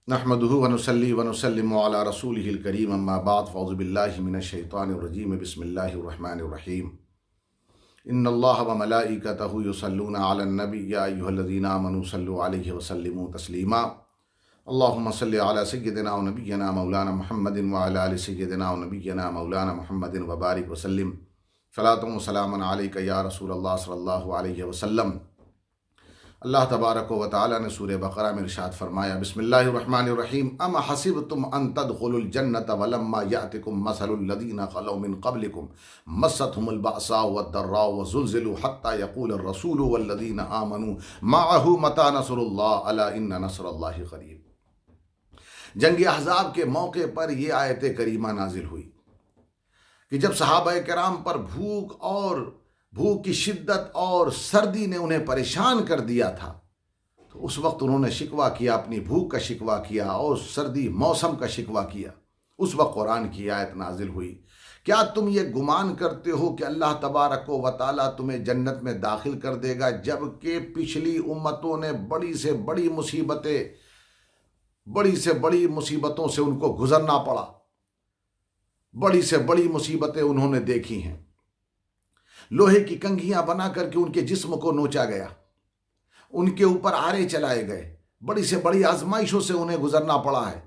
नहमदुहु व नुसल्ली व नुसल्लिमु अला रसूलिहिल करीम अम्मा बाद फ़अऊज़ु बिल्लाहि मिनश शैतानिर रजीम बिस्मिल्लाहिर रहमानिर रहीम इन्नल्लाह व मलाइकतहु युसल्लूना अलन नबी या अय्युहल्लज़ीना आमनू सल्लु अलैहि व सल्लिमू तस्लीमा अल्लाहुम्मा सल्लि अला सय्यिदिना व नबिय्यिना मौलाना मुहम्मदिन व अला आलि सय्यिदिना व नबिय्यिना मौलाना मुहम्मदिन व बारिक व सल्लिम सलातुन व सलामुन अलैका या रसूलल्लाह सल्लल्लाहु अलैहि वसल्लम। अल्लाह तबारक व तआला ने सूरह बकरा में इरशाद फरमाया, बिस्मिल्लाहिर्रहमानिर्रहीम, अम हसिबतुम अन तदखुलुल जन्नत वलम्मा यातिकुम मसलुल लज़ीना खलौ मिन क़ब्लिकुम मस्सतहुमुल बअसाउ वद्दर्राउ वज़ुलज़िलू हत्ता यक़ूलर रसूलु वल्लज़ीना आमनू मअहु मता नसरुल्लाह अला इन्ना नसरल्लाहि क़रीब। जंग अहज़ाब के मौके पर यह आयत करीमा नाजिल हुई कि जब सहाबाए किराम पर भूख की शिद्दत और सर्दी ने उन्हें परेशान कर दिया था, तो उस वक्त उन्होंने शिकवा किया, अपनी भूख का शिकवा किया और सर्दी मौसम का शिकवा किया। उस वक्त कुरान की आयत नाजिल हुई, क्या तुम ये गुमान करते हो कि अल्लाह तबारक व तआला तुम्हें जन्नत में दाखिल कर देगा, जबकि पिछली उम्मतों ने बड़ी से बड़ी मुसीबतों से उनको गुजरना पड़ा, बड़ी से बड़ी मुसीबतें उन्होंने देखी हैं। लोहे की कंघियां बना करके उनके जिस्म को नोचा गया, उनके ऊपर आरे चलाए गए, बड़ी से बड़ी आजमाइशों से उन्हें गुजरना पड़ा है।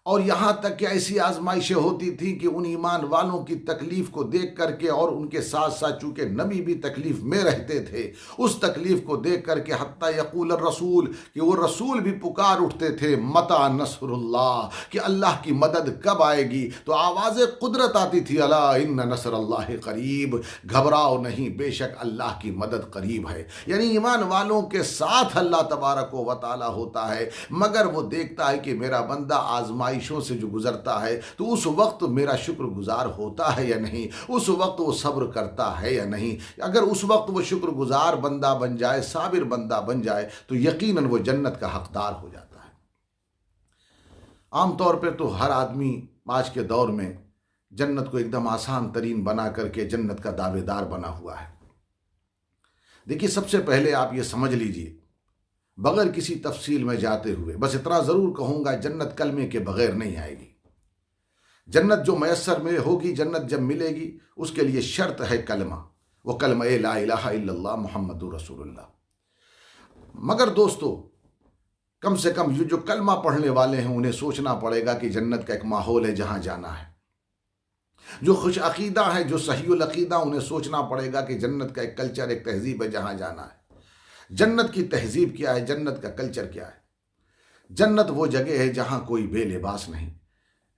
और यहाँ तक कि ऐसी आजमाइशें होती थी कि उन ईमान वालों की तकलीफ को देख करके, और उनके साथ साथ चूँकि नबी भी तकलीफ में रहते थे, उस तकलीफ को देख करके हत्ता यक़ूल रसूल, कि वो रसूल भी पुकार उठते थे, मता नसरुल्लाह, कि अल्लाह की मदद कब आएगी। तो आवाज़ कुदरत आती थी, अला इन्ना नसरल्लाहि करीब, घबराओ नहीं, बेशक अल्लाह की मदद करीब है। यानी ईमान वालों के साथ अल्लाह तबारक व तआला होता है, मगर वो देखता है कि मेरा बंदा आजमाइशों से जो गुजरता है, तो उस वक्त मेरा शुक्रगुजार होता है या नहीं, उस वक्त वो सब्र करता है या नहीं। अगर उस वक्त वो शुक्रगुजार बंदा बन जाए, साबिर बंदा बन जाए, तो यकीनन वो जन्नत का हकदार हो जाता है। आमतौर पर तो हर आदमी आज के दौर में जन्नत को एकदम आसान तरीन बना करके जन्नत का दावेदार बना हुआ है। देखिए, सबसे पहले आप ये समझ लीजिए, बगैर किसी तफसील में जाते हुए बस इतना ज़रूर कहूँगा, जन्नत कलमे के बगैर नहीं आएगी। जन्नत जो मैसर में होगी, जन्नत जब मिलेगी, उसके लिए शर्त है कलमा, वो कलमा ला इलाहा इल्लल्लाह मुहम्मदुर रसूलुल्लाह। मगर दोस्तों, कम से कम ये जो कलमा पढ़ने वाले हैं, उन्हें सोचना पड़ेगा कि जन्नत का एक माहौल है जहाँ जाना है। जो खुश अकीदा है, जो सहीउल अकीदा, उन्हें सोचना पड़ेगा कि जन्नत का एक कल्चर, एक तहजीब है जहाँ जाना है। जन्नत की तहजीब क्या है, जन्नत का कल्चर क्या है। जन्नत वो जगह है जहाँ कोई बेलिबास नहीं,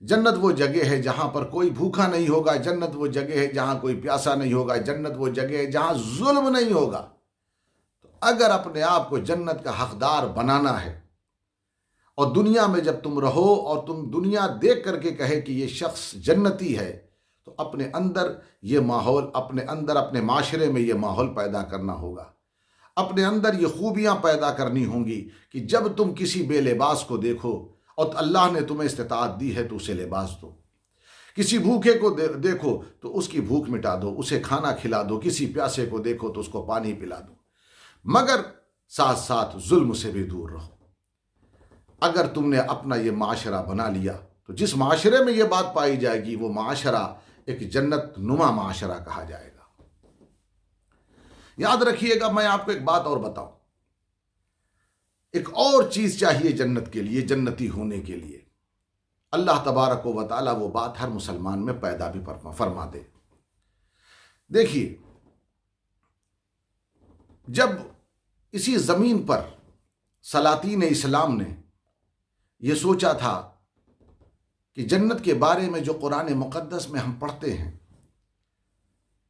जन्नत वो जगह है जहाँ पर कोई भूखा नहीं होगा, जन्नत वो जगह है जहाँ कोई प्यासा नहीं होगा, जन्नत वो जगह है जहाँ जुल्म नहीं होगा। तो अगर अपने आप को जन्नत का हकदार बनाना है, और दुनिया में जब तुम रहो और तुम दुनिया देख करके कहे कि ये शख्स जन्नती है, तो अपने अंदर ये माहौल, अपने अंदर, अपने माशरे में ये माहौल पैदा करना होगा। अपने अंदर ये खूबियाँ पैदा करनी होंगी कि जब तुम किसी बेलिबास को देखो और अल्लाह ने तुम्हें इस्तिताअत दी है, तो उसे लिबास दो। किसी भूखे को देखो तो उसकी भूख मिटा दो, उसे खाना खिला दो। किसी प्यासे को देखो तो उसको पानी पिला दो, मगर साथ साथ जुल्म से भी दूर रहो। अगर तुमने अपना ये माशरा बना लिया, तो जिस माशरे में ये बात पाई जाएगी, वो माशरा एक जन्नत नुमा माशरा कहा जाएगा। याद रखिएगा, मैं आपको एक बात और बताऊं, एक और चीज चाहिए जन्नत के लिए, जन्नती होने के लिए। अल्लाह तबारक व तआला वो बात हर मुसलमान में पैदा भी फरमा दे। देखिए, जब इसी जमीन पर सलातीन इस्लाम ने यह सोचा था कि जन्नत के बारे में जो कुरान मुक़द्दस में हम पढ़ते हैं,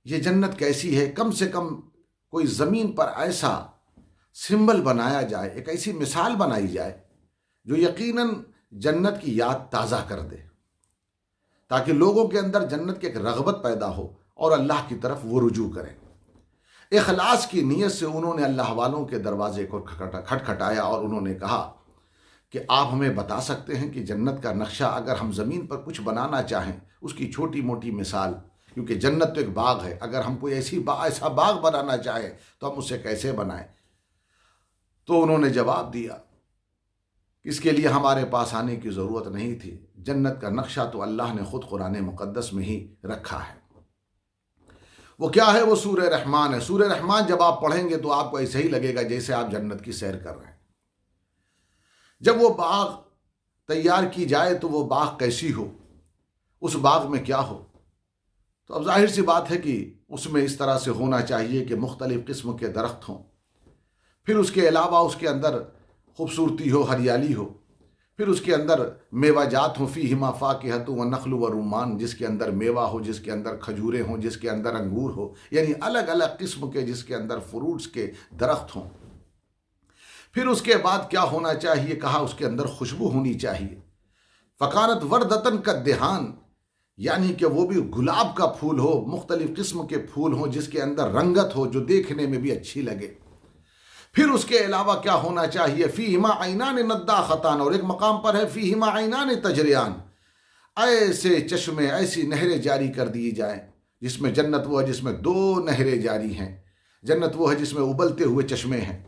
ये जन्नत कैसी है, कम से कम कोई ज़मीन पर ऐसा सिंबल बनाया जाए, एक ऐसी मिसाल बनाई जाए जो यकीनन जन्नत की याद ताज़ा कर दे, ताकि लोगों के अंदर जन्नत की एक रग़बत पैदा हो और अल्लाह की तरफ वो रुजू करें। इखलास की नीयत से उन्होंने अल्लाह वालों के दरवाजे को खटखटाया और उन्होंने कहा कि आप हमें बता सकते हैं कि जन्नत का नक्शा, अगर हम ज़मीन पर कुछ बनाना चाहें, उसकी छोटी मोटी मिसाल, क्योंकि जन्नत तो एक बाग है, अगर हम कोई ऐसा बाग बनाना चाहें तो हम उसे कैसे बनाएं। तो उन्होंने जवाब दिया इसके लिए हमारे पास आने की ज़रूरत नहीं थी। जन्नत का नक्शा तो अल्लाह ने ख़ुद कुरान मुक़द्दस में ही रखा है। वो क्या है? वो सूरह रहमान है। सूरह रहमान जब आप पढ़ेंगे तो आपको ऐसे ही लगेगा जैसे आप जन्नत की सैर कर रहे हैं। जब वो बाग तैयार की जाए तो वो बाग कैसी हो, उस बाग में क्या हो, तो अब जाहिर सी बात है कि उसमें इस तरह से होना चाहिए कि मुख्तलिफ़ किस्म के दरख्त हों, फिर उसके अलावा उसके अंदर खूबसूरती हो, हरियाली हो, फिर उसके अंदर मेवाजात हों, फ़ीहिमा फ़ाकिहतुन व नख़्लु व रुम्मान, जिसके अंदर मेवा हो, जिसके अंदर खजूरें हों, जिसके अंदर अंगूर हो, यानी अलग अलग किस्म के जिसके अंदर फ्रूट्स के दरख्त हों। फिर उसके बाद क्या होना चाहिए? कहा उसके अंदर खुशबू होनी चाहिए। फ़कानत वर्दतन का देहान, यानी कि वो भी गुलाब का फूल हो, मुख्तलिफ़ किस्म के फूल हों जिसके अंदर रंगत हो, जो देखने में भी अच्छी लगे। फिर उसके अलावा क्या होना चाहिए? फ़ीहिमा ऐनान नद्दाख़तान, और एक मकाम पर है फ़ीहिमा ऐनान तजरियान, ऐसे चश्मे, ऐसी नहरें जारी कर दी जाएं जिसमें जन्नत वो है जिसमें 2 नहरें जारी हैं। जन्नत वो है जिसमें उबलते हुए चश्मे हैं।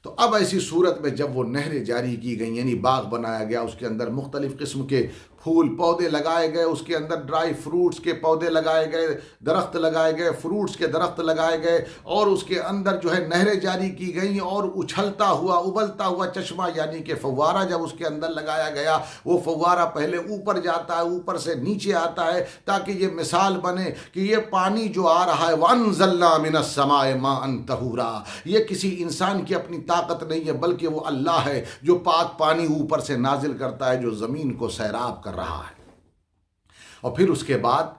तो अब ऐसी सूरत में जब वो नहरें जारी की गई, यानी बाग बनाया गया, उसके अंदर मुख्तलिफ़ किस्म के फूल पौधे लगाए गए, उसके अंदर ड्राई फ्रूट्स के पौधे लगाए गए, दरख्त लगाए गए, फ्रूट्स के दरख्त लगाए गए, और उसके अंदर जो है नहरें जारी की गई, और उछलता हुआ उबलता हुआ चश्मा यानी कि फव्वारा जब उसके अंदर लगाया गया, वो फव्वारा पहले ऊपर जाता है, ऊपर से नीचे आता है, ताकि ये मिसाल बने कि ये पानी जो आ रहा है, वअन्ज़लना मिनस समाए माअन तहूरा, ये किसी इंसान की अपनी ताकत नहीं है, बल्कि वो अल्लाह है जो पाक पानी ऊपर से नाजिल करता है, जो ज़मीन को सैराब कर रहा है। और फिर उसके बाद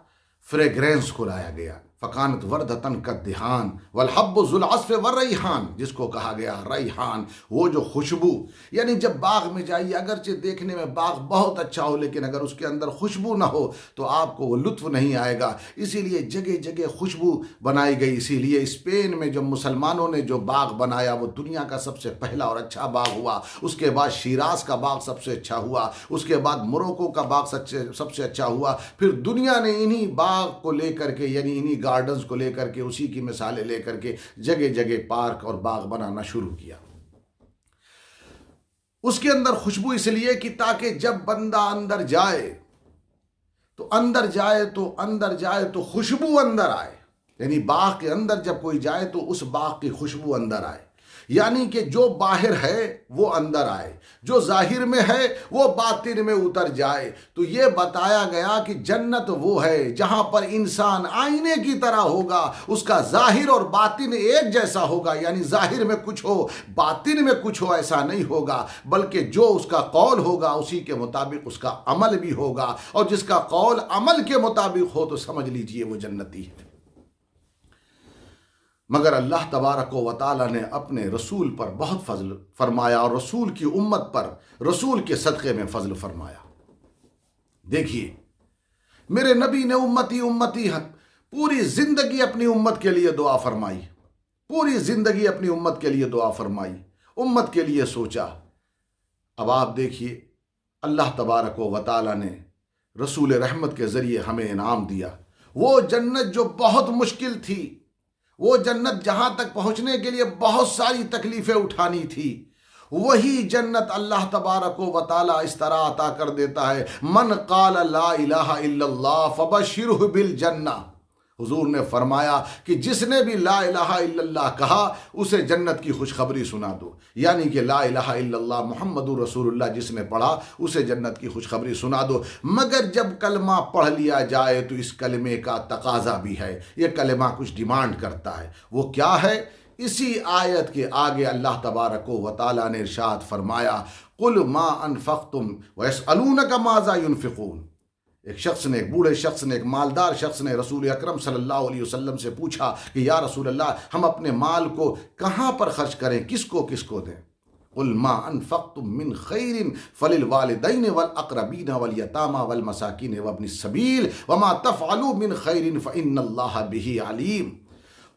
फ्रेग्रेंस को लाया गया। फ़कानत वर्दतन का दिहान वलहब्बु ज़ुल अस्फ़ व रैहान, जिसको कहा गया रैहान, वो जो खुशबू, यानी जब बाग में जाइए, अगरचे देखने में बाग बहुत अच्छा हो, लेकिन अगर उसके अंदर खुशबू ना हो तो आपको वो लुत्फ़ नहीं आएगा। इसीलिए जगह जगह खुशबू बनाई गई। इसीलिए स्पेन में जब मुसलमानों ने जो बाग बनाया वो दुनिया का सबसे पहला और अच्छा बाग हुआ। उसके बाद शिराज का बाग सबसे अच्छा हुआ, उसके बाद मोरक्को का बाग सबसे अच्छा हुआ। फिर दुनिया ने इन्हीं बाग को लेकर के, यानी इन्हीं गार्डन्स को लेकर के, उसी की मिसालें लेकर के जगह जगह पार्क और बाग बनाना शुरू किया। उसके अंदर खुशबू इसलिए कि ताकि जब बंदा अंदर जाए तो खुशबू अंदर आए, यानी बाग के अंदर जब कोई जाए तो उस बाग की खुशबू अंदर आए, यानी कि जो बाहर है वो अंदर आए, जो जाहिर में है वो बातिन में उतर जाए। तो ये बताया गया कि जन्नत वो है जहां पर इंसान आईने की तरह होगा, उसका जाहिर और बातिन एक जैसा होगा, यानी जाहिर में कुछ हो बातिन में कुछ हो, ऐसा नहीं होगा, बल्कि जो उसका कौल होगा उसी के मुताबिक उसका अमल भी होगा, और जिसका कौल अमल के मुताबिक हो तो समझ लीजिए वो जन्नती है। मगर अल्लाह तबारक व तआला ने अपने रसूल पर बहुत फजल फरमाया, और रसूल की उम्मत पर रसूल के सदक़े में फजल फरमाया। देखिए, मेरे नबी ने उम्मती उम्मती पूरी ज़िंदगी अपनी उम्मत के लिए दुआ फरमाई, पूरी ज़िंदगी अपनी उम्मत के लिए दुआ फरमाई, उम्मत के लिए सोचा। अब आप देखिए, अल्लाह तबारक व तआला ने रसूल रहमत के ज़रिए हमें इनाम दिया। वो जन्नत जो बहुत मुश्किल थी, वो जन्नत जहां तक पहुंचने के लिए बहुत सारी तकलीफें उठानी थी, वही जन्नत अल्लाह तबारक व तआला इस तरह अता कर देता है। मन क़ाल ला इलाहा इल्लल्लाह फबश्शिरहु बिल जन्नह। हुजूर ने फरमाया कि जिसने भी ला इलाहा इल्लल्लाह कहा उसे जन्नत की खुशखबरी सुना दो, यानी कि ला इलाहा इल्लल्लाह मुहम्मदुर रसूलुल्लाह जिसने पढ़ा उसे जन्नत की खुशखबरी सुना दो। मगर जब कलमा पढ़ लिया जाए तो इस कलमे का तकाजा भी है, ये कलमा कुछ डिमांड करता है। वो क्या है? इसी आयत के आगे अल्लाह तबारक व तआला ने इरशाद फरमाया, कुल मा अनफक़्तुम व यसअलूनका माज़ा युनफ़िक़ून। एक शख्स ने, एक बूढ़े शख्स ने, एक मालदार शख्स ने रसूल अकरम सल्लल्लाहु अलैहि वसल्लम से पूछा कि या रसूल अल्लाह, हम अपने माल को कहाँ पर खर्च करें, किसको किसको दें? कुल मा अनफ़क़्तुम मिन खैरिन फलिल वालिदैन वल अक़रबीन वल यतामा वल मसाकिन वब्निस सबील वमा तफ़अलू मिन खैरिन फ़इन्नल्लाह बिही अलीम।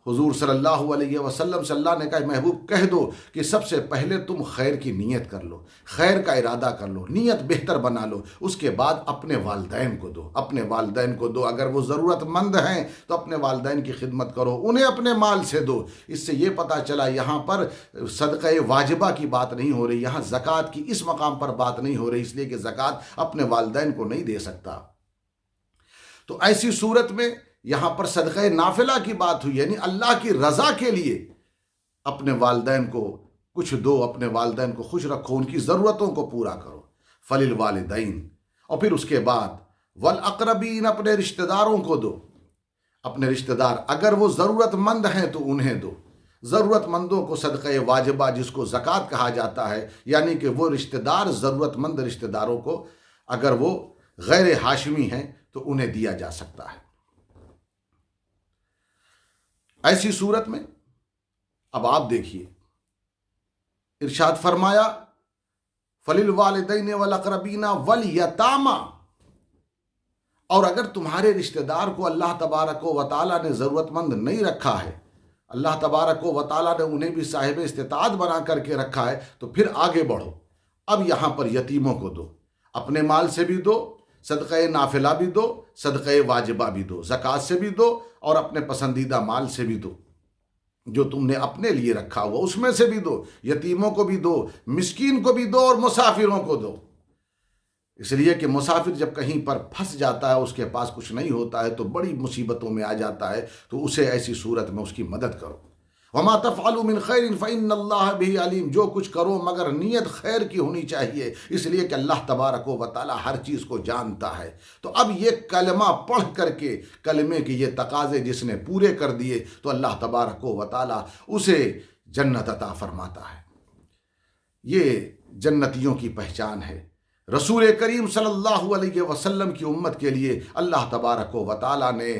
हुजूर सल्लल्लाहु अलैहि वसल्लम से अल्लाह ने कहा, महबूब कह दो कि सबसे पहले तुम खैर की नीयत कर लो, खैर का इरादा कर लो, नीयत बेहतर बना लो, उसके बाद अपने वालिदैन को दो, अपने वालिदैन को दो। अगर वो ज़रूरतमंद हैं तो अपने वालिदैन की खिदमत करो, उन्हें अपने माल से दो। इससे ये पता चला यहाँ पर सदक़े वाजिबा की बात नहीं हो रही, यहाँ ज़कात की इस मकाम पर बात नहीं हो रही, इसलिए कि ज़कात अपने वालिदैन को नहीं दे सकता। तो ऐसी सूरत में यहां पर सदक़े नाफिला की बात हुई, यानी अल्लाह की रजा के लिए अपने वालिदैन को कुछ दो, अपने वालिदैन को खुश रखो, उनकी ज़रूरतों को पूरा करो। फलिल वालिदैन, और फिर उसके बाद वल अक़रबीन, अपने रिश्तेदारों को दो। अपने रिश्तेदार अगर वो ज़रूरतमंद हैं तो उन्हें दो। ज़रूरतमंदों को सदक़े वाजिबा जिसको ज़कात कहा जाता है, यानी कि वो रिश्तेदार ज़रूरतमंद रिश्तेदारों को अगर वो गैर हाशमी हैं तो उन्हें दिया जा सकता है। ऐसी सूरत में अब आप देखिए, इरशाद फरमाया फलिल वालिदैन वल अक़रबीना वल यतामा, और अगर तुम्हारे रिश्तेदार को अल्लाह तबारक व तआला ने ज़रूरतमंद नहीं रखा है, अल्लाह तबारक व तआला ने उन्हें भी साहिब इस्तिताअत बना करके रखा है, तो फिर आगे बढ़ो। अब यहाँ पर यतीमों को दो, अपने माल से भी दो, सदक़े नाफिला भी दो, सदक़े वाजिबा भी दो, ज़कात से भी दो और अपने पसंदीदा माल से भी दो, जो तुमने अपने लिए रखा हुआ उसमें से भी दो। यतीमों को भी दो, मिस्कीन को भी दो और मुसाफिरों को दो। इसलिए कि मुसाफिर जब कहीं पर फंस जाता है, उसके पास कुछ नहीं होता है, तो बड़ी मुसीबतों में आ जाता है, तो उसे ऐसी सूरत में उसकी मदद करो। वमा तफ़अलू मिन खैरिन फ़इन्नल्लाह बिही अलीम, जो कुछ करो मगर नीयत खैर की होनी चाहिए, इसलिए कि अल्लाह तबारक व तआला हर चीज़ को जानता है। तो अब ये कलमा पढ़ करके कलमे के ये तकाज़े जिसने पूरे कर दिए, तो अल्लाह तबारक व तआला उसे जन्नत अता फरमाता है। ये जन्नतियों की पहचान है। रसूल करीम सल्लल्लाहु अलैहि वसल्लम की उम्मत के लिए अल्लाह तबारक व तआला ने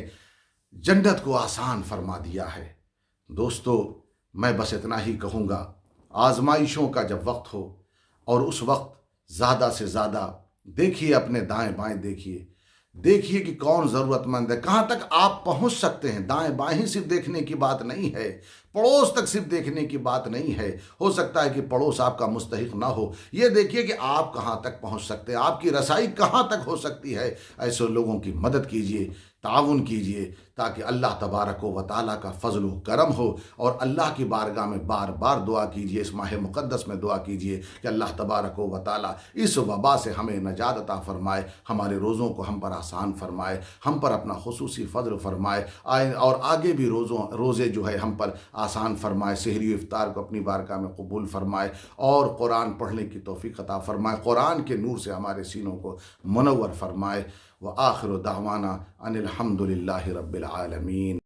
जन्नत को आसान फरमा दिया है। दोस्तों, मैं बस इतना ही कहूँगा, आजमाइशों का जब वक्त हो और उस वक्त ज़्यादा से ज़्यादा देखिए, अपने दाएं बाएं देखिए कि कौन ज़रूरतमंद है, कहाँ तक आप पहुँच सकते हैं। दाएं बाएं ही सिर्फ देखने की बात नहीं है, पड़ोस तक सिर्फ देखने की बात नहीं है। हो सकता है कि पड़ोस आपका मुस्तहिक ना हो, ये देखिए कि आप कहाँ तक पहुँच सकते हैं, आपकी रसाई कहाँ तक हो सकती है। ऐसे लोगों की मदद कीजिए, ताउन कीजिए, ताकि अल्लाह तबारक व तआला का फजल व करम हो। और अल्लाह की बारगाह में बार बार दुआ कीजिए, इस माह मुक़द्दस में दुआ कीजिए कि अल्लाह तबारक व तआला इस वबा से हमें नजात अता फ़रमाए, हमारे रोज़ों को हम पर आसान फ़रमाए, हम पर अपना खुसूसी फ़ज़ल फ़रमाए, और आगे भी रोज़े जो है हम पर आसान फ़रमाए, सहरी इफ्तार को अपनी बारगाह में कबूल फ़रमाए और कुरान पढ़ने की तौफ़ीक़ अता फ़रमाए, कुरान के नूर से हमारे सीनों को मुनव्वर फ़रमाए। व आखिर दावाना अनिल हम्दुलिल्लाहि रब्बिल आलमीन।